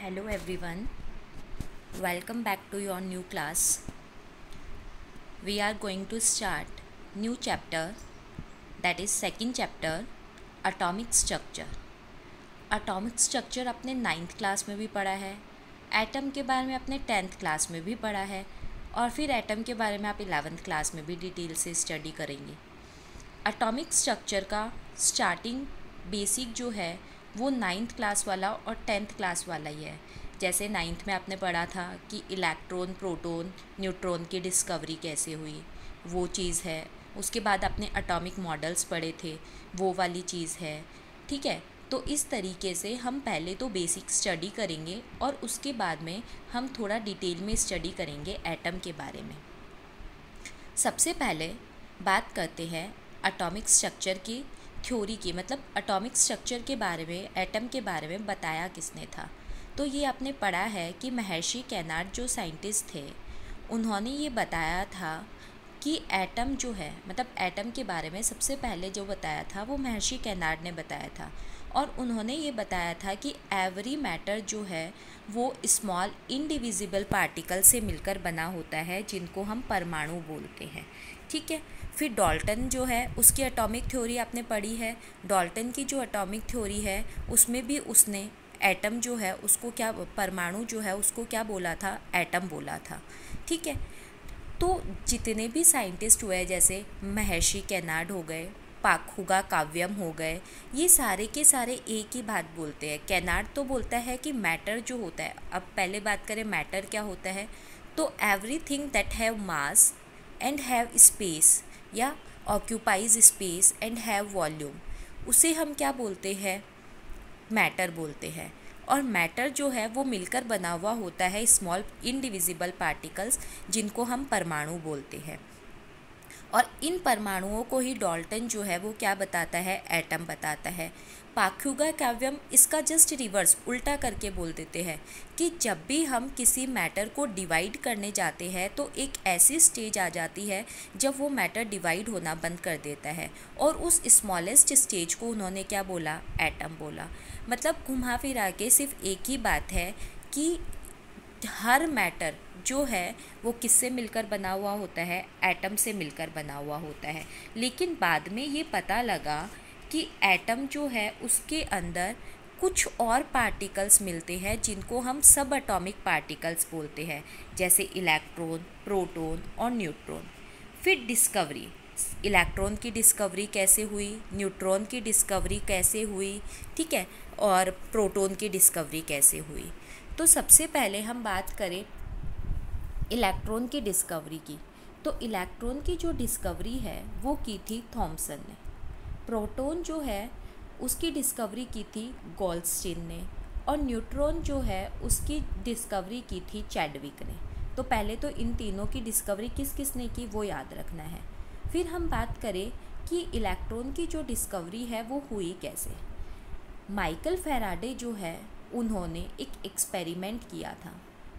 Hello everyone, welcome back to your new class. We are going to start new chapter, that is second chapter, atomic structure. Atomic structure अपने 9th class में भी पढ़ा है, atom के बारे में अपने 10th क्लास में भी पढ़ा है और फिर एटम के बारे में आप 11th क्लास में भी डिटेल से स्टडी करेंगे। एटॉमिक स्ट्रक्चर का स्टार्टिंग बेसिक जो है वो 9th क्लास वाला और 10th क्लास वाला ही है। जैसे 9th में आपने पढ़ा था कि इलेक्ट्रॉन, प्रोटॉन, न्यूट्रॉन की डिस्कवरी कैसे हुई, वो चीज़ है। उसके बाद आपने एटॉमिक मॉडल्स पढ़े थे, वो वाली चीज़ है। ठीक है, तो इस तरीके से हम पहले तो बेसिक स्टडी करेंगे और उसके बाद में हम थोड़ा डिटेल में स्टडी करेंगे एटम के बारे में। सबसे पहले बात करते हैं एटॉमिक स्ट्रक्चर की थ्योरी की, मतलब एटॉमिक स्ट्रक्चर के बारे में, एटम के बारे में बताया किसने था। तो ये आपने पढ़ा है कि महर्षि कैनार्ड जो साइंटिस्ट थे, उन्होंने ये बताया था कि एटम जो है, मतलब एटम के बारे में सबसे पहले जो बताया था वो महर्षि कैनार्ड ने बताया था। और उन्होंने ये बताया था कि एवरी मैटर जो है वो स्मॉल इनडिविजिबल पार्टिकल से मिलकर बना होता है, जिनको हम परमाणु बोलते हैं। ठीक है, फिर डाल्टन जो है उसकी एटॉमिक थ्योरी आपने पढ़ी है। डाल्टन की जो एटॉमिक थ्योरी है उसमें भी उसने एटम जो है उसको क्या, परमाणु जो है उसको क्या बोला था, एटम बोला था। ठीक है, तो जितने भी साइंटिस्ट हुए, जैसे महर्षि कैनार्ड हो गए, पाकुगा काव्यम हो गए, ये सारे के सारे एक ही बात बोलते हैं। कैनार्ड तो बोलता है कि मैटर जो होता है, अब पहले बात करें मैटर क्या होता है, तो everything that have mass and have space या occupies space and have volume, उसे हम क्या बोलते हैं, मैटर बोलते हैं। और मैटर जो है वो मिलकर बना हुआ होता है स्मॉल इनडिविजिबल पार्टिकल्स, जिनको हम परमाणु बोलते हैं। और इन परमाणुओं को ही डाल्टन जो है वो क्या बताता है, एटम बताता है। पाकुगा काव्यम इसका जस्ट रिवर्स, उल्टा करके बोल देते हैं कि जब भी हम किसी मैटर को डिवाइड करने जाते हैं तो एक ऐसी स्टेज आ जाती है जब वो मैटर डिवाइड होना बंद कर देता है, और उस स्मॉलेस्ट स्टेज को उन्होंने क्या बोला, एटम बोला। मतलब घुमा फिरा के सिर्फ एक ही बात है कि हर मैटर जो है वो किससे मिलकर बना हुआ होता है, एटम से मिलकर बना हुआ होता है। लेकिन बाद में ये पता लगा कि एटम जो है उसके अंदर कुछ और पार्टिकल्स मिलते हैं जिनको हम सब एटॉमिक पार्टिकल्स बोलते हैं, जैसे इलेक्ट्रॉन, प्रोटॉन और न्यूट्रॉन। फिर डिस्कवरी, इलेक्ट्रॉन की डिस्कवरी कैसे हुई, न्यूट्रॉन की डिस्कवरी कैसे हुई, ठीक है, और प्रोटॉन की डिस्कवरी कैसे हुई। तो सबसे पहले हम बात करें इलेक्ट्रॉन की डिस्कवरी की, तो इलेक्ट्रॉन की जो डिस्कवरी है वो की थी थॉमसन ने। प्रोटॉन जो है उसकी डिस्कवरी की थी गोल्डस्टीन ने, और न्यूट्रॉन जो है उसकी डिस्कवरी की थी चैडविक ने। तो पहले तो इन तीनों की डिस्कवरी किस किस ने की वो याद रखना है। फिर हम बात करें कि इलेक्ट्रॉन की जो डिस्कवरी है वो हुई कैसे। माइकल फैराडे जो है उन्होंने एक एक्सपेरिमेंट किया था।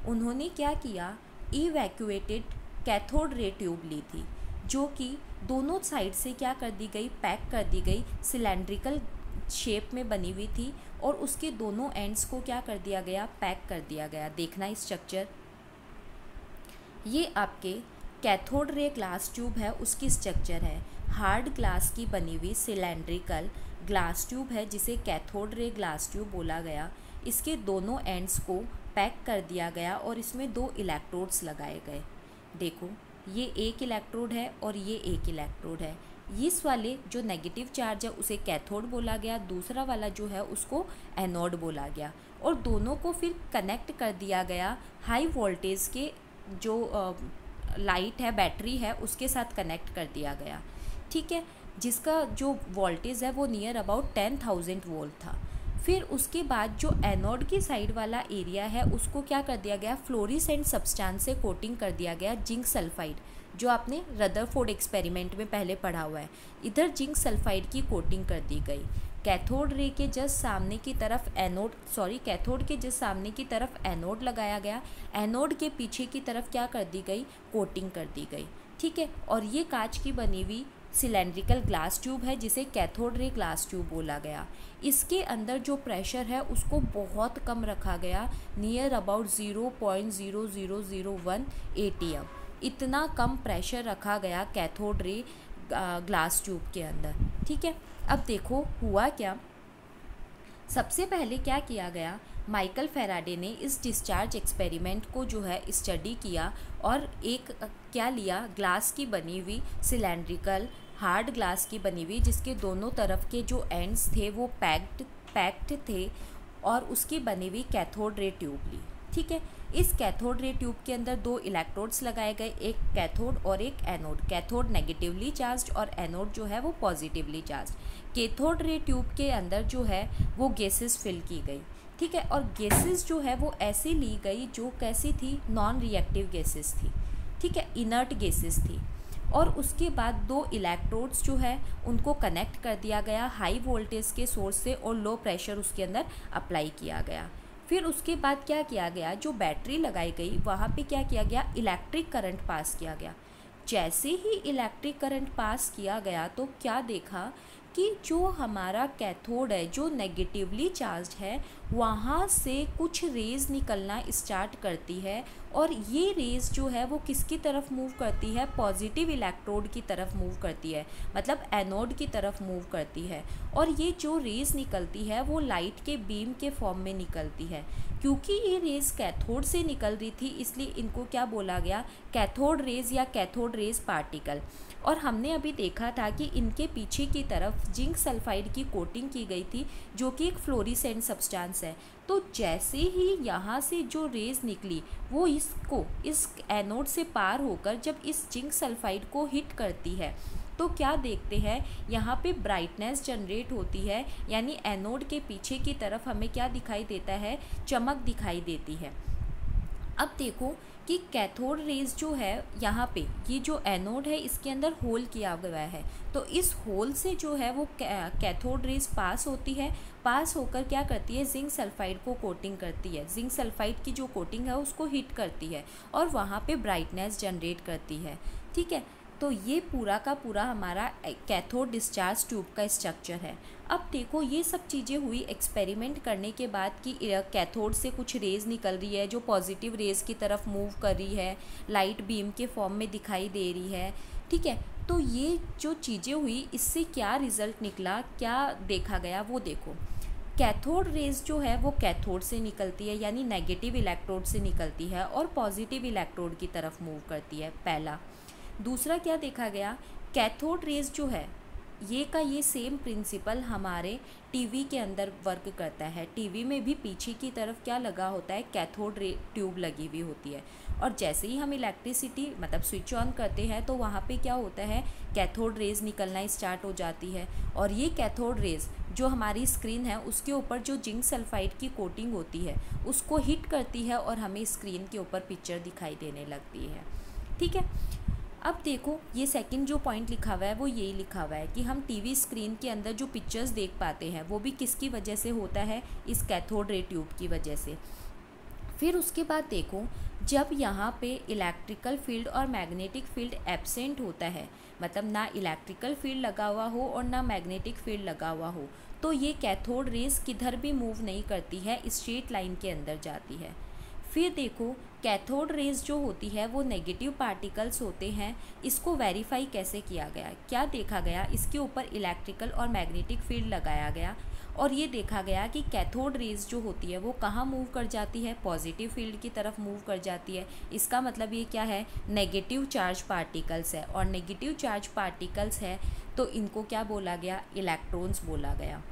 उन्होंने क्या किया, इवैक्यूएटेड कैथोड रे ट्यूब ली थी, जो कि दोनों साइड से क्या कर दी गई, पैक कर दी गई, सिलेंड्रिकल शेप में बनी हुई थी, और उसके दोनों एंड्स को क्या कर दिया गया, पैक कर दिया गया। देखना स्ट्रक्चर, ये आपके कैथोड रे ग्लास ट्यूब है, उसकी स्ट्रक्चर है। हार्ड ग्लास की बनी हुई सिलेंड्रिकल ग्लास ट्यूब है जिसे कैथोड रे ग्लास ट्यूब बोला गया। इसके दोनों एंड्स को पैक कर दिया गया और इसमें 2 इलेक्ट्रोड्स लगाए गए। देखो, ये एक इलेक्ट्रोड है और ये एक इलेक्ट्रोड है। इस वाले जो नेगेटिव चार्ज है उसे कैथोड बोला गया, दूसरा वाला जो है उसको एनोड बोला गया, और दोनों को फिर कनेक्ट कर दिया गया हाई वोल्टेज के जो लाइट है, बैटरी है, उसके साथ कनेक्ट कर दिया गया। ठीक है, जिसका जो वोल्टेज है वो नियर अबाउट 10,000 वोल्ट था। फिर उसके बाद जो एनोड की साइड वाला एरिया है उसको क्या कर दिया गया, फ्लोरिसेंट सब्सटेंस से कोटिंग कर दिया गया, जिंक सल्फाइड, जो आपने रदरफोर्ड एक्सपेरिमेंट में पहले पढ़ा हुआ है। इधर जिंक सल्फाइड की कोटिंग कर दी गई। कैथोड रे के जस्ट सामने की तरफ एनोड, कैथोड के जस्ट सामने की तरफ एनोड लगाया गया। एनोड के पीछे की तरफ क्या कर दी गई, कोटिंग कर दी गई। ठीक है, और ये कांच की बनी हुई सिलेंड्रिकल ग्लास ट्यूब है जिसे कैथोड रे ग्लास ट्यूब बोला गया। इसके अंदर जो प्रेशर है उसको बहुत कम रखा गया, नियर अबाउट 0.0001 ATM। इतना कम प्रेशर रखा गया कैथोड रे ग्लास ट्यूब के अंदर। ठीक है, अब देखो हुआ क्या। सबसे पहले क्या किया गया, माइकल फैराडे ने इस डिस्चार्ज एक्सपेरिमेंट को जो है स्टडी किया और एक क्या लिया, ग्लास की बनी हुई सिलेंड्रिकल हार्ड ग्लास की बनी हुई जिसके दोनों तरफ के जो एंड्स थे वो पैक्ड थे, और उसकी बनी हुई कैथोड रे ट्यूब ली। ठीक है, इस कैथोड रे ट्यूब के अंदर 2 इलेक्ट्रोड्स लगाए गए, एक कैथोड और एक एनोड। कैथोड नेगेटिवली चार्ज और एनोड जो है वो positively charge. Cathode ray tube के अंदर जो है वो गैसेस फिल की गई। ठीक है, और गैसेस जो है वो ऐसी ली गई जो कैसी थी, नॉन रिएक्टिव गैसेस थी। ठीक है, इनर्ट गैसेस थी। और उसके बाद 2 इलेक्ट्रोड्स जो है उनको कनेक्ट कर दिया गया हाई वोल्टेज के सोर्स से और लो प्रेशर उसके अंदर अप्लाई किया गया। फिर उसके बाद क्या किया गया, जो बैटरी लगाई गई वहाँ पे क्या किया गया, इलेक्ट्रिक करंट पास किया गया। जैसे ही इलेक्ट्रिक करंट पास किया गया तो क्या देखा कि जो हमारा कैथोड है जो नेगेटिवली चार्ज है वहाँ से कुछ रेज़ निकलना स्टार्ट करती है, और ये रेज़ जो है वो किसकी तरफ मूव करती है, पॉजिटिव इलेक्ट्रोड की तरफ मूव करती है, मतलब एनोड की तरफ मूव करती है। और ये जो रेज़ निकलती है वो लाइट के बीम के फॉर्म में निकलती है। क्योंकि ये रेज़ कैथोड से निकल रही थी इसलिए इनको क्या बोला गया, कैथोड रेज़ या कैथोड रेज़ पार्टिकल। और हमने अभी देखा था कि इनके पीछे की तरफ जिंक सल्फाइड की कोटिंग की गई थी जो कि एक फ्लोरिसेंट सब्सटेंस है। तो जैसे ही यहाँ से जो रेज़ निकली वो इस एनोड से पार होकर जब इस जिंक सल्फाइड को हिट करती है तो क्या देखते हैं, यहाँ पे ब्राइटनेस जनरेट होती है, यानी एनोड के पीछे की तरफ हमें क्या दिखाई देता है, चमक दिखाई देती है। अब देखो कि कैथोड रेज जो है यहाँ पे ये जो एनोड है इसके अंदर होल किया गया है, तो इस होल से जो है वो कैथोड रेज पास होती है। पास होकर क्या करती है, जिंक सल्फाइड को कोटिंग करती है। जिंक सल्फाइड की जो कोटिंग है उसको हीट करती है और वहाँ पे ब्राइटनेस जनरेट करती है। ठीक है, तो ये पूरा का पूरा हमारा कैथोड डिस्चार्ज ट्यूब का स्ट्रक्चर है। अब देखो ये सब चीज़ें हुई एक्सपेरिमेंट करने के बाद कि कैथोड से कुछ रेज़ निकल रही है जो पॉजिटिव रेज़ की तरफ मूव कर रही है, लाइट बीम के फॉर्म में दिखाई दे रही है। ठीक है, तो ये जो चीज़ें हुई इससे क्या रिज़ल्ट निकला, क्या देखा गया वो देखो। कैथोड रेज जो है वो कैथोड से निकलती है यानी नेगेटिव इलेक्ट्रोड से निकलती है और पॉजिटिव इलेक्ट्रोड की तरफ मूव करती है, पहला। दूसरा क्या देखा गया, कैथोड रेज जो है ये सेम प्रिंसिपल हमारे टीवी के अंदर वर्क करता है। टीवी में भी पीछे की तरफ क्या लगा होता है, कैथोड रे ट्यूब लगी हुई होती है, और जैसे ही हम इलेक्ट्रिसिटी मतलब स्विच ऑन करते हैं तो वहाँ पे क्या होता है, कैथोड रेज निकलना स्टार्ट हो जाती है। और ये कैथोड रेज जो हमारी स्क्रीन है उसके ऊपर जो जिंक सल्फाइड की कोटिंग होती है उसको हिट करती है और हमें स्क्रीन के ऊपर पिक्चर दिखाई देने लगती है। ठीक है, अब देखो ये सेकंड जो पॉइंट लिखा हुआ है वो यही लिखा हुआ है कि हम टीवी स्क्रीन के अंदर जो पिक्चर्स देख पाते हैं वो भी किसकी वजह से होता है, इस कैथोड रे ट्यूब की वजह से। फिर उसके बाद देखो जब यहाँ पे इलेक्ट्रिकल फील्ड और मैग्नेटिक फील्ड एब्सेंट होता है, मतलब ना इलेक्ट्रिकल फील्ड लगा हुआ हो और ना मैग्नेटिक फील्ड लगा हुआ हो, तो ये कैथोड रेज किधर भी मूव नहीं करती है, स्ट्रेट लाइन के अंदर जाती है। फिर देखो कैथोड रेज जो होती है वो नेगेटिव पार्टिकल्स होते हैं। इसको वेरीफाई कैसे किया गया, क्या देखा गया, इसके ऊपर इलेक्ट्रिकल और मैग्नेटिक फील्ड लगाया गया और ये देखा गया कि कैथोड रेज जो होती है वो कहाँ मूव कर जाती है, पॉजिटिव फील्ड की तरफ मूव कर जाती है। इसका मतलब ये क्या है, नेगेटिव चार्ज पार्टिकल्स है, और नेगेटिव चार्ज पार्टिकल्स है तो इनको क्या बोला गया, इलेक्ट्रॉन्स बोला गया।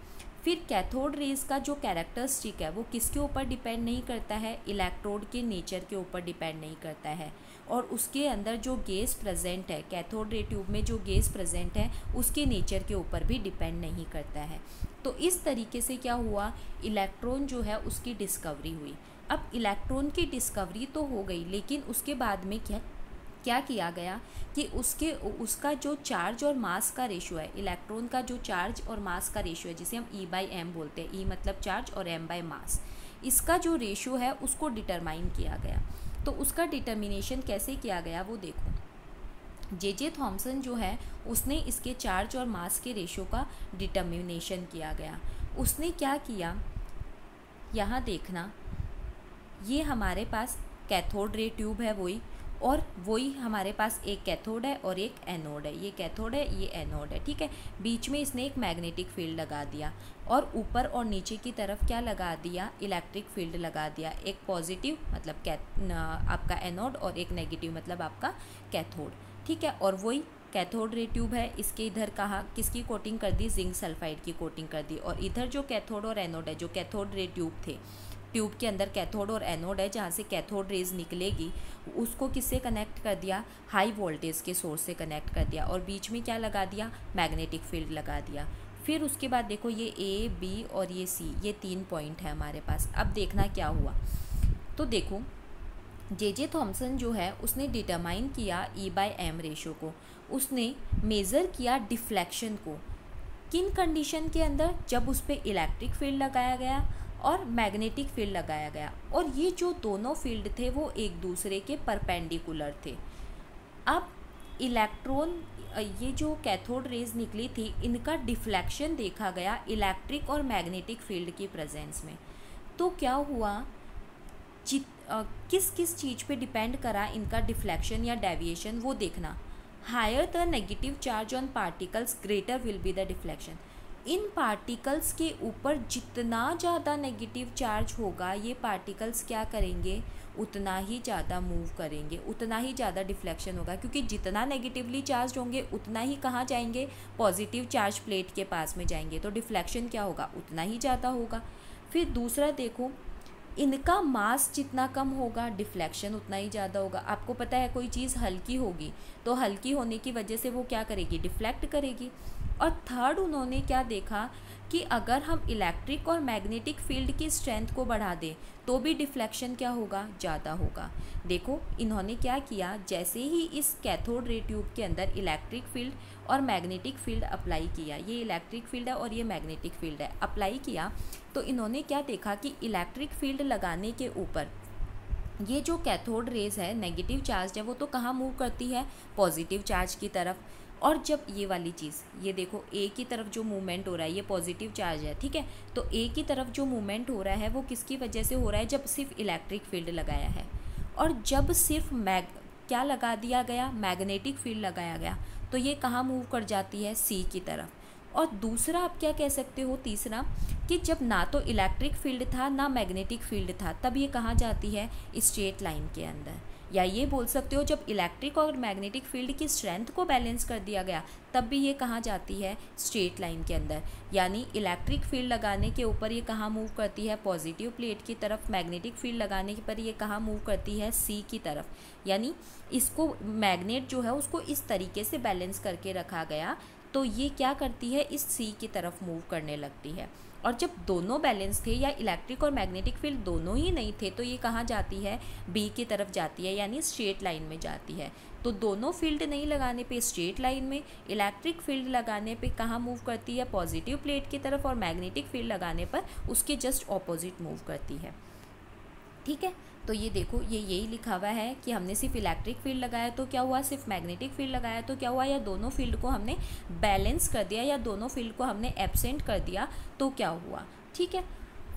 फिर कैथोड रेज का जो कैरेक्टरिस्टिक है वो किसके ऊपर डिपेंड नहीं करता है, इलेक्ट्रोड के नेचर के ऊपर डिपेंड नहीं करता है, और उसके अंदर जो गैस प्रेजेंट है, कैथोड रे ट्यूब में जो गैस प्रेजेंट है उसके नेचर के ऊपर भी डिपेंड नहीं करता है। तो इस तरीके से क्या हुआ, इलेक्ट्रॉन जो है उसकी डिस्कवरी हुई। अब इलेक्ट्रॉन की डिस्कवरी तो हो गई, लेकिन उसके बाद में क्या किया गया कि उसका जो चार्ज और मास का रेशियो है, इलेक्ट्रॉन का जो चार्ज और मास का रेशियो है जिसे हम E/m बोलते हैं, E मतलब चार्ज और m/मास, इसका जो रेशियो है उसको डिटरमाइन किया गया। तो उसका डिटर्मिनेशन कैसे किया गया वो देखो। जे थॉमसन जो है उसने इसके चार्ज और मास के रेशो का डिटर्मिनेशन किया गया। उसने क्या किया, यहाँ देखना, ये हमारे पास कैथोड रे ट्यूब है वही, और वही हमारे पास एक कैथोड है और एक एनोड है। ये कैथोड है, ये एनोड है, ठीक है। बीच में इसने एक मैग्नेटिक फील्ड लगा दिया और ऊपर और नीचे की तरफ क्या लगा दिया, इलेक्ट्रिक फील्ड लगा दिया। एक पॉजिटिव मतलब आपका एनोड और एक नेगेटिव मतलब आपका कैथोड, ठीक है। और वही कैथोड रे ट्यूब है, इसके इधर कहाँ किसकी कोटिंग कर दी, जिंक सल्फाइड की कोटिंग कर दी। और इधर जो कैथोड और एनोड है, जो कैथोड रे ट्यूब थे, ट्यूब के अंदर कैथोड और एनोड है, जहाँ से कैथोड रेज निकलेगी, उसको किससे कनेक्ट कर दिया, हाई वोल्टेज के सोर्स से कनेक्ट कर दिया। और बीच में क्या लगा दिया, मैग्नेटिक फील्ड लगा दिया। फिर उसके बाद देखो ये ए, बी और ये सी, ये 3 पॉइंट है हमारे पास। अब देखना क्या हुआ, तो देखो जे थॉमसन जो है उसने डिटरमाइन किया E/m रेशो को। उसने मेज़र किया डिफ्लेक्शन को, किन कंडीशन के अंदर, जब उस पर इलेक्ट्रिक फील्ड लगाया गया और मैग्नेटिक फील्ड लगाया गया, और ये जो दोनों फील्ड थे वो एक दूसरे के परपेंडिकुलर थे। अब इलेक्ट्रॉन, ये जो कैथोड रेज निकली थी, इनका डिफ्लेक्शन देखा गया इलेक्ट्रिक और मैग्नेटिक फील्ड की प्रेजेंस में। तो क्या हुआ, किस किस चीज़ पे डिपेंड करा इनका डिफ्लेक्शन या डेविएशन, वो देखना। Higher the negative charge on particles greater will be the deflection. इन पार्टिकल्स के ऊपर जितना ज़्यादा नेगेटिव चार्ज होगा, ये पार्टिकल्स क्या करेंगे, उतना ही ज़्यादा मूव करेंगे, उतना ही ज़्यादा डिफ्लेक्शन होगा, क्योंकि जितना नेगेटिवली चार्ज होंगे उतना ही कहाँ जाएंगे, पॉजिटिव चार्ज प्लेट के पास में जाएंगे, तो डिफ्लेक्शन क्या होगा, उतना ही ज़्यादा होगा। फिर दूसरा देखो, इनका मास जितना कम होगा डिफ्लेक्शन उतना ही ज़्यादा होगा। आपको पता है कोई चीज़ हल्की होगी तो हल्की होने की वजह से वो क्या करेगी, डिफ्लेक्ट करेगी। और थर्ड उन्होंने क्या देखा कि अगर हम इलेक्ट्रिक और मैग्नेटिक फील्ड की स्ट्रेंथ को बढ़ा दें तो भी डिफ्लेक्शन क्या होगा, ज़्यादा होगा। देखो इन्होंने क्या किया, जैसे ही इस कैथोड रे ट्यूब के अंदर इलेक्ट्रिक फील्ड और मैग्नेटिक फील्ड अप्लाई किया, ये इलेक्ट्रिक फील्ड है और ये मैग्नेटिक फील्ड है, अप्लाई किया, तो इन्होंने क्या देखा कि इलेक्ट्रिक फील्ड लगाने के ऊपर ये जो कैथोड रेज है नेगेटिव चार्ज है, वो तो कहाँ मूव करती है, पॉजिटिव चार्ज की तरफ। और जब ये वाली चीज़, ये देखो ए की तरफ जो मूवमेंट हो रहा है ये पॉजिटिव चार्ज है, ठीक है। तो ए की तरफ जो मूवमेंट हो रहा है वो किसकी वजह से हो रहा है, जब सिर्फ इलेक्ट्रिक फील्ड लगाया है। और जब सिर्फ क्या लगा दिया गया, मैग्नेटिक फील्ड लगाया गया, तो ये कहाँ मूव कर जाती है, सी की तरफ। और दूसरा आप क्या कह सकते हो, तीसरा, कि जब ना तो इलेक्ट्रिक फील्ड था ना मैग्नेटिक फील्ड था, तब ये कहाँ जाती है, स्ट्रेट लाइन के अंदर। या ये बोल सकते हो जब इलेक्ट्रिक और मैग्नेटिक फील्ड की स्ट्रेंथ को बैलेंस कर दिया गया तब भी ये कहाँ जाती है, स्ट्रेट लाइन के अंदर। यानी इलेक्ट्रिक फील्ड लगाने के ऊपर ये कहाँ मूव करती है, पॉजिटिव प्लेट की तरफ। मैग्नेटिक फील्ड लगाने पर ये कहाँ मूव करती है, सी की तरफ। यानी इसको मैग्नेट जो है उसको इस तरीके से बैलेंस करके रखा गया, तो ये क्या करती है, इस सी की तरफ मूव करने लगती है। और जब दोनों बैलेंस थे या इलेक्ट्रिक और मैग्नेटिक फील्ड दोनों ही नहीं थे, तो ये कहाँ जाती है, बी की तरफ जाती है, यानी स्ट्रेट लाइन में जाती है। तो दोनों फील्ड नहीं लगाने पे स्ट्रेट लाइन में, इलेक्ट्रिक फील्ड लगाने पे कहाँ मूव करती है, पॉजिटिव प्लेट की तरफ, और मैग्नेटिक फील्ड लगाने पर उसके जस्ट ऑपोजिट मूव करती है, ठीक है। तो ये देखो, ये यही लिखा हुआ है कि हमने सिर्फ इलेक्ट्रिक फील्ड लगाया तो क्या हुआ, सिर्फ मैग्नेटिक फील्ड लगाया तो क्या हुआ, या दोनों फील्ड को हमने बैलेंस कर दिया या दोनों फील्ड को हमने एब्सेंट कर दिया तो क्या हुआ, ठीक है।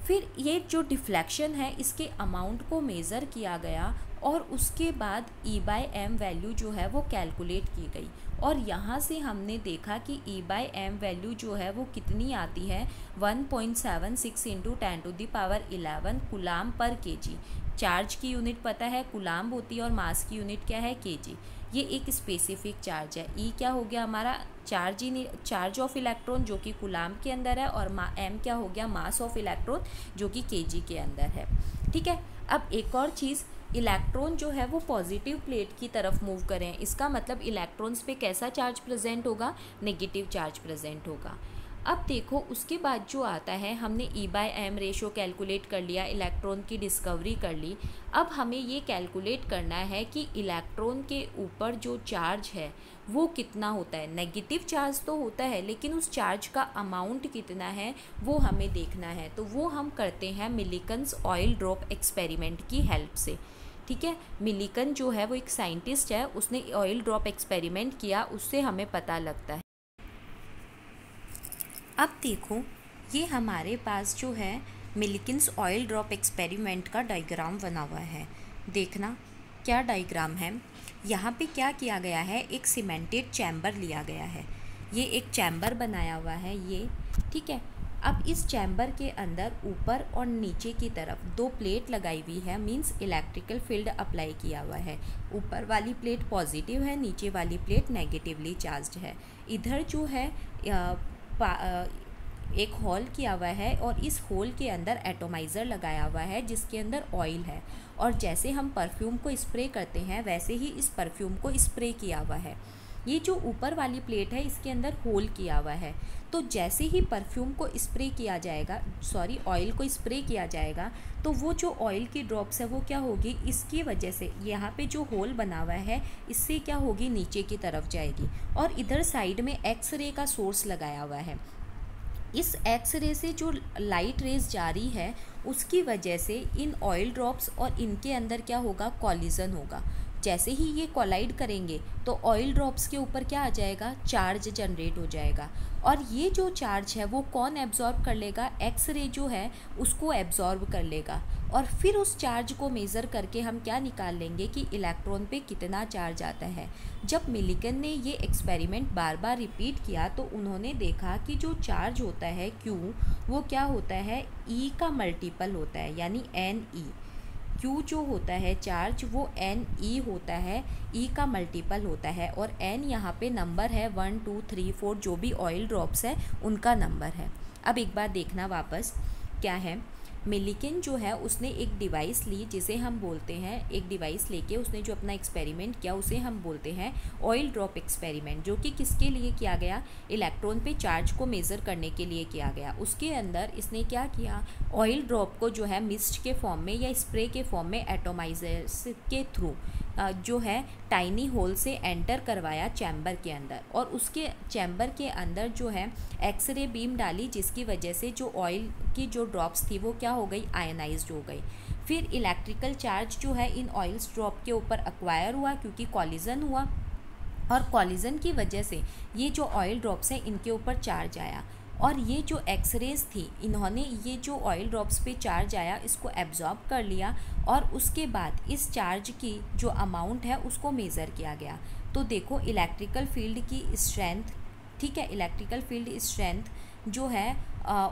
फिर ये जो डिफ्लेक्शन है इसके अमाउंट को मेज़र किया गया और उसके बाद E/m वैल्यू जो है वो कैलकुलेट की गई। और यहाँ से हमने देखा कि E/m वैल्यू जो है वो कितनी आती है, 1.76 इंटू 10⁻11 कुलाम पर केजी। चार्ज की यूनिट पता है कुलाम होती है और मास की यूनिट क्या है, केजी। ये एक स्पेसिफिक चार्ज है। E क्या हो गया हमारा, चार्ज ऑफ इलेक्ट्रॉन जो कि कुलाम के अंदर है, और m क्या हो गया, मास ऑफ इलेक्ट्रॉन जो कि केजी के अंदर है, ठीक है। अब एक और चीज़, इलेक्ट्रॉन जो है वो पॉजिटिव प्लेट की तरफ मूव करें, इसका मतलब इलेक्ट्रॉन्स पे कैसा चार्ज प्रेजेंट होगा, नेगेटिव चार्ज प्रेजेंट होगा। अब देखो उसके बाद जो आता है, हमने E/m रेशो कैलकुलेट कर लिया, इलेक्ट्रॉन की डिस्कवरी कर ली। अब हमें ये कैलकुलेट करना है कि इलेक्ट्रॉन के ऊपर जो चार्ज है वो कितना होता है। नेगेटिव चार्ज तो होता है लेकिन उस चार्ज का अमाउंट कितना है वो हमें देखना है। तो वो हम करते हैं मिलिकन्स ऑयल ड्रॉप एक्सपेरिमेंट की हेल्प से, ठीक है, मिलिकन जो है वो एक साइंटिस्ट है, उसने ऑयल ड्रॉप एक्सपेरिमेंट किया, उससे हमें पता लगता है। अब देखो, ये हमारे पास जो है मिलिकन्स ऑयल ड्रॉप एक्सपेरिमेंट का डायग्राम बना हुआ है। देखना क्या डायग्राम है। यहाँ पे क्या किया गया है, एक सीमेंटेड चैम्बर लिया गया है। ये एक चैम्बर बनाया हुआ है ये, ठीक है। अब इस चैम्बर के अंदर ऊपर और नीचे की तरफ 2 प्लेट लगाई हुई है, मींस इलेक्ट्रिकल फील्ड अप्लाई किया हुआ है। ऊपर वाली प्लेट पॉजिटिव है, नीचे वाली प्लेट नेगेटिवली चार्ज्ड है। इधर जो है एक होल किया हुआ है और इस होल के अंदर एटोमाइज़र लगाया हुआ है जिसके अंदर ऑयल है, और जैसे हम परफ्यूम को स्प्रे करते हैं वैसे ही इस परफ्यूम को स्प्रे किया हुआ है। ये जो ऊपर वाली प्लेट है इसके अंदर होल किया हुआ है, तो जैसे ही परफ्यूम को स्प्रे किया जाएगा, ऑयल को स्प्रे किया जाएगा, तो वो जो ऑयल की ड्रॉप्स है वो क्या होगी, इसकी वजह से यहाँ पे जो होल बना हुआ है इससे क्या होगी, नीचे की तरफ जाएगी। और इधर साइड में एक्सरे का सोर्स लगाया हुआ है। इस एक्सरे से जो लाइट रेज जारी है उसकी वजह से इन ऑयल ड्रॉप्स और इनके अंदर क्या होगा, कॉलिजन होगा। जैसे ही ये कोलाइड करेंगे तो ऑयल ड्रॉप्स के ऊपर क्या आ जाएगा, चार्ज जनरेट हो जाएगा। और ये जो चार्ज है वो कौन एब्जॉर्ब कर लेगा, एक्सरे जो है उसको एब्जॉर्ब कर लेगा। और फिर उस चार्ज को मेज़र करके हम क्या निकाल लेंगे कि इलेक्ट्रॉन पे कितना चार्ज आता है। जब मिलिकन ने ये एक्सपेरिमेंट बार बार रिपीट किया तो उन्होंने देखा कि जो चार्ज होता है Q, वो क्या होता है, E का मल्टीपल होता है, यानी NE। Q जो होता है चार्ज वो NE होता है, E का मल्टीपल होता है, और N यहाँ पे नंबर है 1 2 3 4 जो भी ऑयल ड्रॉप्स है उनका नंबर है। अब एक बार देखना वापस क्या है, मिलिकन जो है उसने एक डिवाइस ली जिसे हम बोलते हैं, एक डिवाइस लेके उसने जो अपना एक्सपेरिमेंट किया उसे हम बोलते हैं ऑयल ड्रॉप एक्सपेरिमेंट, जो कि किसके लिए किया गया, इलेक्ट्रॉन पे चार्ज को मेज़र करने के लिए किया गया। उसके अंदर इसने क्या किया, ऑयल ड्रॉप को जो है मिस्ट के फॉर्म में या स्प्रे के फॉर्म में एटोमाइजर्स के थ्रू जो है टाइनी होल से एंटर करवाया चैम्बर के अंदर, और उसके चैम्बर के अंदर जो है एक्सरे बीम डाली जिसकी वजह से जो ऑयल की जो ड्रॉप्स थी वो क्या हो गई, आयनाइज्ड हो गई। फिर इलेक्ट्रिकल चार्ज जो है इन ऑयल्स ड्रॉप के ऊपर एक्वायर हुआ क्योंकि कॉलिजन हुआ, और कॉलिजन की वजह से ये जो ऑयल ड्रॉप्स हैं इनके ऊपर चार्ज आया, और ये जो एक्सरेज थी इन्होंने ये जो ऑयल ड्रॉप्स पे चार्ज आया इसको एब्जॉर्ब कर लिया, और उसके बाद इस चार्ज की जो अमाउंट है उसको मेज़र किया गया। तो देखो इलेक्ट्रिकल फील्ड की स्ट्रेंथ, ठीक है, इलेक्ट्रिकल फील्ड स्ट्रेंथ जो है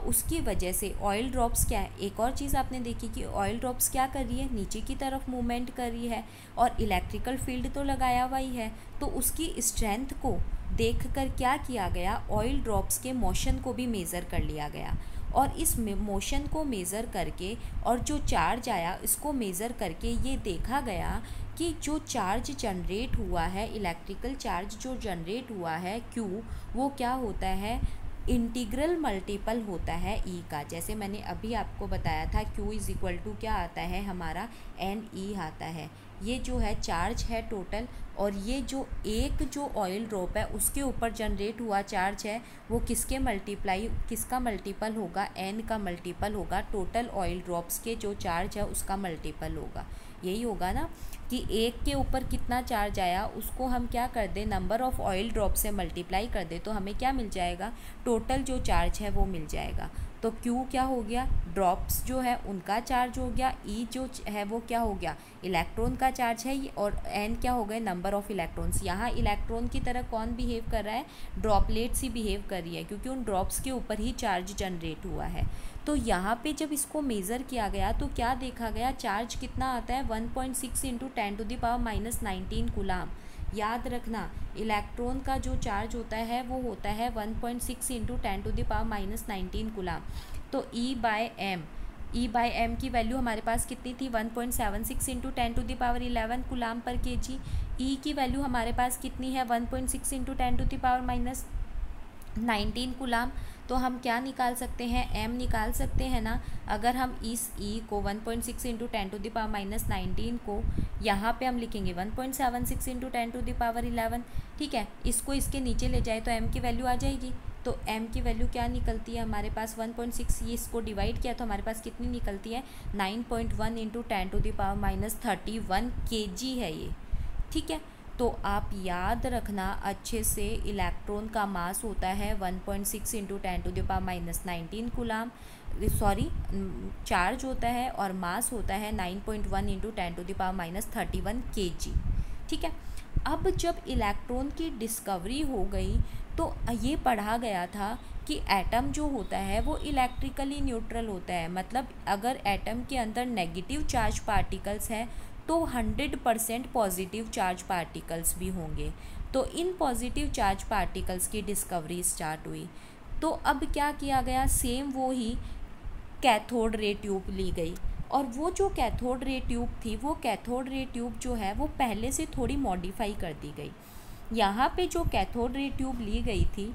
उसकी वजह से ऑयल ड्रॉप्स क्या है, एक और चीज़ आपने देखी कि ऑयल ड्रॉप्स क्या कर रही है, नीचे की तरफ मूवमेंट कर रही है, और इलेक्ट्रिकल फील्ड तो लगाया हुआ ही है, तो उसकी स्ट्रेंथ को देखकर क्या किया गया, ऑयल ड्रॉप्स के मोशन को भी मेज़र कर लिया गया, और इस मोशन को मेज़र करके और जो चार्ज आया इसको मेज़र करके ये देखा गया कि जो चार्ज जनरेट हुआ है, इलेक्ट्रिकल चार्ज जो जनरेट हुआ है Q, वो क्या होता है, इंटीग्रल मल्टीपल होता है E का। जैसे मैंने अभी आपको बताया था Q इज़ इक्वल टू क्या आता है हमारा, NE आता है। ये जो है चार्ज है टोटल, और ये जो एक जो ऑयल ड्रॉप है उसके ऊपर जनरेट हुआ चार्ज है वो किसका मल्टीपल होगा, N का मल्टीपल होगा, टोटल ऑयल ड्रॉप्स के जो चार्ज है उसका मल्टीपल होगा। यही होगा ना कि एक के ऊपर कितना चार्ज आया उसको हम क्या कर दें, नंबर ऑफ़ ऑयल ड्रॉप से मल्टीप्लाई कर दे तो हमें क्या मिल जाएगा, टोटल जो चार्ज है वो मिल जाएगा। तो Q क्या हो गया, ड्रॉप्स जो है उनका चार्ज हो गया, E जो है वो क्या हो गया, इलेक्ट्रॉन का चार्ज है, और N क्या हो गए, नंबर ऑफ़ इलेक्ट्रॉन्स। यहाँ इलेक्ट्रॉन की तरह कौन बिहेव कर रहा है, ड्रॉपलेट्स ही बिहेव कर रही है, क्योंकि उन ड्रॉप्स के ऊपर ही चार्ज जनरेट हुआ है। तो यहाँ पे जब इसको मेज़र किया गया तो क्या देखा गया, चार्ज कितना आता है, 1.6 इंटू 10⁻⁻19 कूलाम। याद रखना इलेक्ट्रॉन का जो चार्ज होता है वो होता है 1.6 इंटू 10⁻⁻19 कूलाम। तो E बाय एम की वैल्यू हमारे पास कितनी थी, 1.76 इंटू 10⁻11 कूलाम पर kg। E की वैल्यू हमारे पास कितनी है, 1.6 इंटू 10⁻⁻19 कूलाम। तो हम क्या निकाल सकते हैं, m निकाल सकते हैं ना। अगर हम इस E को 1.6 इंटू 10⁻⁻19 को यहाँ पे हम लिखेंगे 1.76 इंटू 10⁻11, ठीक है, इसको इसके नीचे ले जाए तो m की वैल्यू आ जाएगी तो m की वैल्यू क्या निकलती है हमारे पास 1.6, ये इसको डिवाइड किया तो हमारे पास कितनी निकलती है 9.1 इंटू 10⁻31 kg है ये, ठीक है। तो आप याद रखना अच्छे से, इलेक्ट्रॉन का मास होता है 1.6 इंटू 10⁻19 कूलाम, सॉरी चार्ज होता है, और मास होता है 9.1 इंटू 10⁻31 kg, ठीक है। अब जब इलेक्ट्रॉन की डिस्कवरी हो गई तो ये पढ़ा गया था कि एटम जो होता है वो इलेक्ट्रिकली न्यूट्रल होता है, मतलब अगर एटम के अंदर नेगेटिव चार्ज पार्टिकल्स हैं तो 100% पॉजिटिव चार्ज पार्टिकल्स भी होंगे। तो इन पॉजिटिव चार्ज पार्टिकल्स की डिस्कवरी स्टार्ट हुई। तो अब क्या किया गया, सेम वो ही कैथोड रे ट्यूब ली गई, और वो जो कैथोड रे ट्यूब थी, वो कैथोड रे ट्यूब जो है वो पहले से थोड़ी मॉडिफाई कर दी गई। यहाँ पे जो कैथोड रे ट्यूब ली गई थी,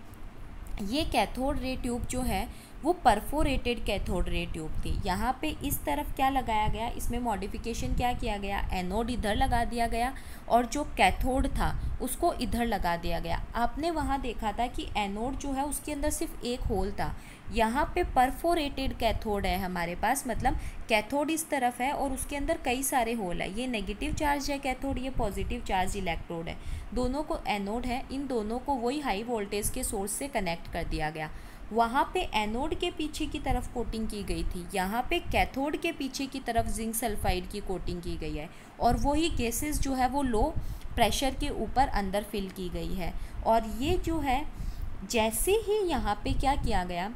ये कैथोड रे ट्यूब जो है वो परफोरेटेड कैथोड रे ट्यूब थी। यहाँ पे इस तरफ क्या लगाया गया, इसमें मॉडिफिकेशन क्या किया गया, एनोड इधर लगा दिया गया और जो कैथोड था उसको इधर लगा दिया गया। आपने वहाँ देखा था कि एनोड जो है उसके अंदर सिर्फ एक होल था, यहाँ पे परफोरेटेड कैथोड है हमारे पास, मतलब कैथोड इस तरफ है और उसके अंदर कई सारे होल है। ये नेगेटिव चार्ज है कैथोड, ये पॉजिटिव चार्ज इलेक्ट्रोड है, दोनों को एनोड है, इन दोनों को वही हाई वोल्टेज के सोर्स से कनेक्ट कर दिया गया। वहाँ पे एनोड के पीछे की तरफ कोटिंग की गई थी, यहाँ पे कैथोड के पीछे की तरफ जिंक सल्फाइड की कोटिंग की गई है, और वही गैसेस जो है वो लो प्रेशर के ऊपर अंदर फिल की गई है। और ये जो है जैसे ही यहाँ पे क्या किया गया,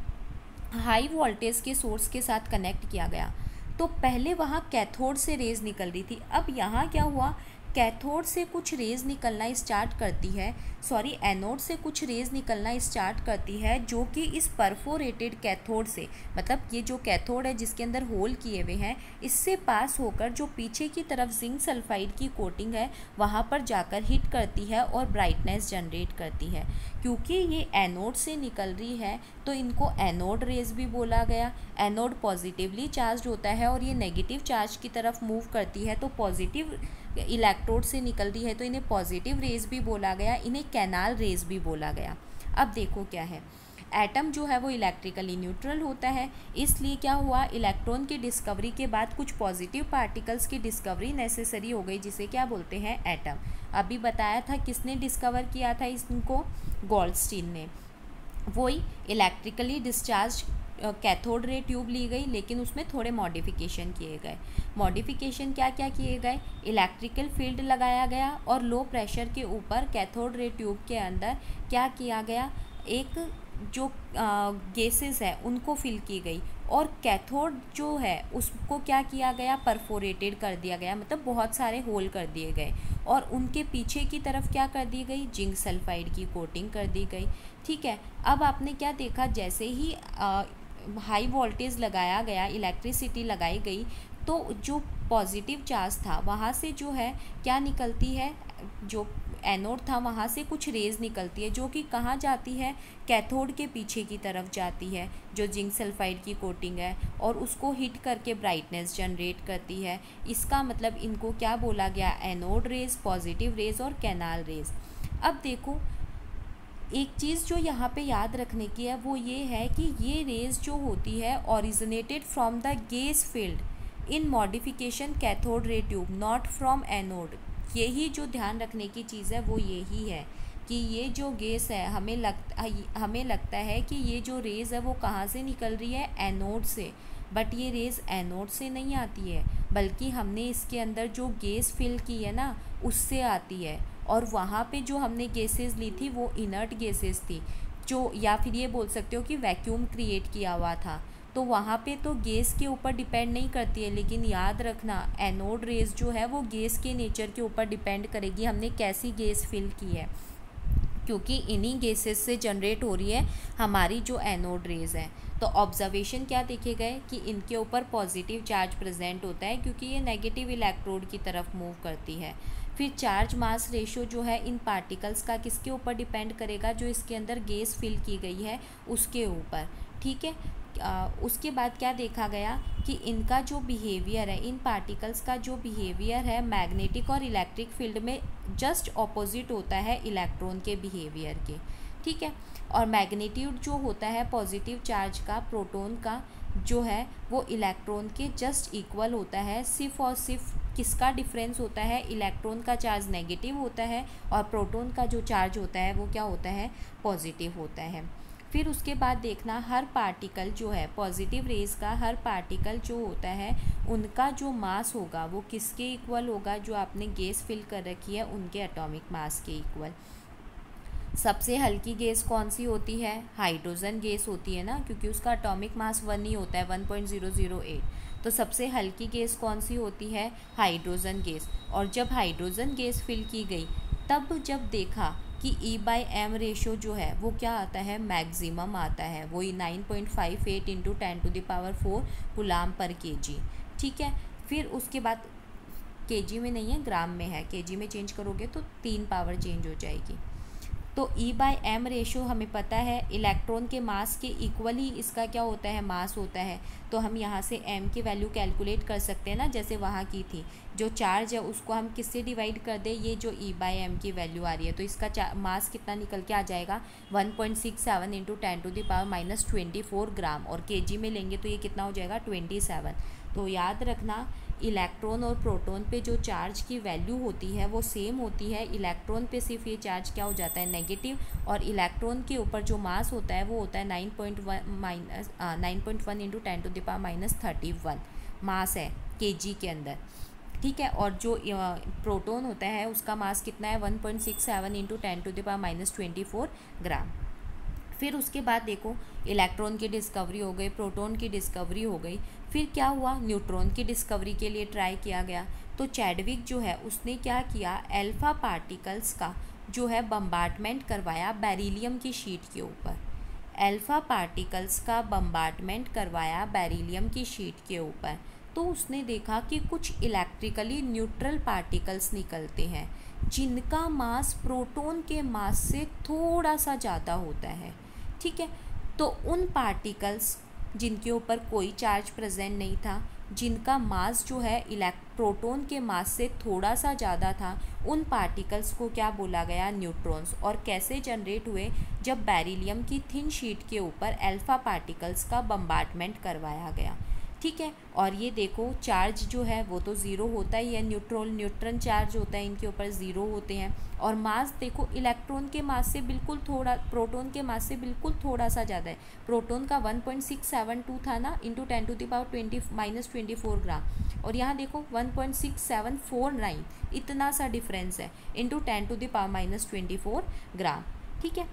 हाई वोल्टेज के सोर्स के साथ कनेक्ट किया गया, तो पहले वहाँ कैथोड से रेज निकल रही थी। अब यहाँ क्या हुआ, कैथोड से कुछ रेज निकलना स्टार्ट करती है, सॉरी एनोड से कुछ रेज निकलना स्टार्ट करती है, जो कि इस परफोरेटेड कैथोड से, मतलब ये जो कैथोड है जिसके अंदर होल किए हुए हैं, इससे पास होकर जो पीछे की तरफ जिंक सल्फाइड की कोटिंग है वहाँ पर जाकर हिट करती है और ब्राइटनेस जनरेट करती है। क्योंकि ये एनोड से निकल रही है तो इनको एनोड रेज भी बोला गया। एनोड पॉजिटिवली चार्ज होता है और ये नेगेटिव चार्ज की तरफ मूव करती है, तो पॉजिटिव इलेक्ट्रोड से निकल रही है तो इन्हें पॉजिटिव रेज भी बोला गया, इन्हें कैनाल रेज भी बोला गया। अब देखो क्या है, एटम जो है वो इलेक्ट्रिकली न्यूट्रल होता है, इसलिए क्या हुआ, इलेक्ट्रॉन की डिस्कवरी के बाद कुछ पॉजिटिव पार्टिकल्स की डिस्कवरी नेसेसरी हो गई, जिसे क्या बोलते हैं, एटम। अभी बताया था किसने डिस्कवर किया था इनको, गोल्डस्टीन ने। वही electrically discharge cathode ray tube ली गई, लेकिन उसमें थोड़े मॉडिफिकेशन किए गए। मॉडिफिकेशन क्या क्या किए गए, इलेक्ट्रिकल फील्ड लगाया गया और लो प्रेशर के ऊपर कैथोड रे ट्यूब के अंदर क्या किया गया, एक जो गैसेस है उनको फिल की गई, और कैथोड जो है उसको क्या किया गया, परफोरेटेड कर दिया गया, मतलब बहुत सारे होल कर दिए गए, और उनके पीछे की तरफ क्या कर दी गई, जिंक सल्फाइड की कोटिंग कर दी गई। ठीक है, अब आपने क्या देखा, जैसे ही हाई वोल्टेज लगाया गया, इलेक्ट्रिसिटी लगाई गई, तो जो पॉजिटिव चार्ज था वहाँ से जो है क्या निकलती है, जो एनोड था वहाँ से कुछ रेज निकलती है, जो कि कहाँ जाती है, कैथोड के पीछे की तरफ जाती है, जो जिंक सल्फाइड की कोटिंग है, और उसको हिट करके ब्राइटनेस जनरेट करती है। इसका मतलब इनको क्या बोला गया, एनोड रेज, पॉजिटिव रेज और कैनाल रेज। अब देखो एक चीज़ जो यहाँ पे याद रखने की है वो ये है कि ये रेज जो होती है originated from the gas field in modification cathode ray tube, not from anode. यही जो ध्यान रखने की चीज़ है वो यही है कि ये जो गैस है, हमें लगता है कि ये जो रेज़ है वो कहाँ से निकल रही है, एनोड से, बट ये रेज़ एनोड से नहीं आती है, बल्कि हमने इसके अंदर जो गैस फिल की है ना उससे आती है। और वहाँ पे जो हमने गैसेस ली थी वो इनर्ट गैसेस थी, जो या फिर ये बोल सकते हो कि वैक्यूम क्रिएट किया हुआ था, तो वहाँ पे तो गैस के ऊपर डिपेंड नहीं करती है। लेकिन याद रखना एनोड रेज जो है वो गैस के नेचर के ऊपर डिपेंड करेगी, हमने कैसी गैस फिल की है, क्योंकि इन्हीं गैसेस से जनरेट हो रही है हमारी जो एनोड रेज है। तो ऑब्जर्वेशन क्या देखे गए कि इनके ऊपर पॉजिटिव चार्ज प्रेजेंट होता है, क्योंकि ये नेगेटिव इलेक्ट्रोड की तरफ मूव करती है। फिर चार्ज मास रेशो जो है इन पार्टिकल्स का किसके ऊपर डिपेंड करेगा, जो इसके अंदर गैस फिल की गई है उसके ऊपर। ठीक है, उसके बाद क्या देखा गया कि इनका जो बिहेवियर है, इन पार्टिकल्स का जो बिहेवियर है मैग्नेटिक और इलेक्ट्रिक फील्ड में जस्ट ऑपोजिट होता है इलेक्ट्रॉन के बिहेवियर के। ठीक है। और मैग्नीट्यूड जो होता है पॉजिटिव चार्ज का प्रोटॉन का जो है वो इलेक्ट्रॉन के जस्ट इक्वल होता है। सिर्फ और सिर्फ किसका डिफरेंस होता है, इलेक्ट्रॉन का चार्ज नेगेटिव होता है और प्रोटॉन का जो चार्ज होता है वो क्या होता है, पॉजिटिव होता है। फिर उसके बाद देखना हर पार्टिकल जो है पॉजिटिव रेज का हर पार्टिकल जो होता है उनका जो मास होगा वो किसके इक्वल होगा, जो आपने गैस फिल कर रखी है उनके एटॉमिक मास के इक्वल। सबसे हल्की गैस कौन सी होती है, हाइड्रोजन गैस होती है ना, क्योंकि उसका एटॉमिक मास 1 ही होता है 1.008। तो सबसे हल्की गैस कौन सी होती है, हाइड्रोजन गैस। और जब हाइड्रोजन गैस फिल की गई तब जब देखा कि E/m रेशो जो है वो क्या आता है, मैक्सिमम आता है, वही 9.58 इंटू 10⁴ कूलाम पर kg। ठीक है। फिर उसके बाद kg में नहीं है, ग्राम में है, kg में चेंज करोगे तो 3 पावर चेंज हो जाएगी। तो E/m रेशो हमें पता है इलेक्ट्रॉन के मास के इक्वल ही इसका क्या होता है, मास होता है। तो हम यहाँ से m की वैल्यू कैलकुलेट कर सकते हैं ना, जैसे वहाँ की थी। जो चार्ज है उसको हम किससे डिवाइड कर दें, ये जो E/m की वैल्यू आ रही है तो इसका मास कितना निकल के आ जाएगा 1.67 इंटू 10⁻24 ग्राम। और kg में लेंगे तो ये कितना हो जाएगा 27। तो याद रखना इलेक्ट्रॉन और प्रोटॉन पे जो चार्ज की वैल्यू होती है वो सेम होती है। इलेक्ट्रॉन पे सिर्फ ये चार्ज क्या हो जाता है, नेगेटिव। और इलेक्ट्रॉन के ऊपर जो मास होता है वो होता है 9.1 इंटू 10⁻31 मास है kg के अंदर। ठीक है। और जो प्रोटॉन होता है उसका मास कितना है 1.67 इंटू 10⁻24 ग्राम। फिर उसके बाद देखो इलेक्ट्रॉन की डिस्कवरी हो गई, प्रोटॉन की डिस्कवरी हो गई। फिर क्या हुआ, न्यूट्रॉन की डिस्कवरी के लिए ट्राई किया गया। तो चैडविक जो है उसने क्या किया, अल्फा पार्टिकल्स का जो है बम्बार्टमेंट करवाया बेरिलियम की शीट के ऊपर। अल्फा पार्टिकल्स का बम्बार्टमेंट करवाया बेरिलियम की शीट के ऊपर। तो उसने देखा कि कुछ इलेक्ट्रिकली न्यूट्रल पार्टिकल्स निकलते हैं जिनका मास प्रोटॉन के मास से थोड़ा सा ज़्यादा होता है। ठीक है। तो उन पार्टिकल्स जिनके ऊपर कोई चार्ज प्रेजेंट नहीं था, जिनका मास जो है प्रोटॉन के मास से थोड़ा सा ज़्यादा था, उन पार्टिकल्स को क्या बोला गया, न्यूट्रॉन्स। और कैसे जनरेट हुए, जब बेरिलियम की थिन शीट के ऊपर अल्फा पार्टिकल्स का बम्बार्टमेंट करवाया गया। ठीक है। और ये देखो चार्ज जो है वो तो ज़ीरो होता ही है, न्यूट्रॉन चार्ज होता है, इनके ऊपर ज़ीरो होते हैं। और मास देखो इलेक्ट्रॉन के मास से बिल्कुल थोड़ा, प्रोटॉन के मास से बिल्कुल थोड़ा सा ज़्यादा है। प्रोटॉन का 1.672 था ना इंटू 10⁻24 ग्राम, और यहाँ देखो 1.6749, इतना सा डिफरेंस है इंटू 10⁻24 ग्राम। ठीक है।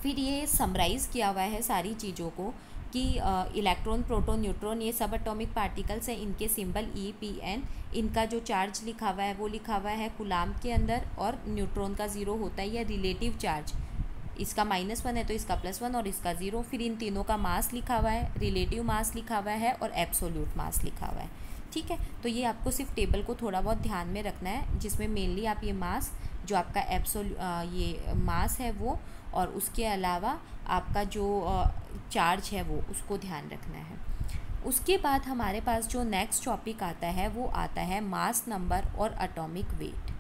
फिर ये समराइज़ किया हुआ है सारी चीज़ों को कि इलेक्ट्रॉन, प्रोटॉन, न्यूट्रॉन ये सब एटॉमिक पार्टिकल्स हैं, इनके सिंबल E/P/n। इनका जो चार्ज लिखा हुआ है वो लिखा हुआ है कूलाम के अंदर। और न्यूट्रॉन का ज़ीरो होता ही है रिलेटिव चार्ज, इसका -1 है तो इसका +1 और इसका 0। फिर इन तीनों का मास लिखा हुआ है, रिलेटिव मास लिखा हुआ है और एब्सोल्यूट मास लिखा हुआ है। ठीक है। तो ये आपको सिर्फ टेबल को थोड़ा बहुत ध्यान में रखना है, जिसमें मेनली आप ये मास जो आपका ये मास है वो, और उसके अलावा आपका जो चार्ज है वो, उसको ध्यान रखना है। उसके बाद हमारे पास जो नेक्स्ट टॉपिक आता है वो आता है मास नंबर और एटॉमिक वेट।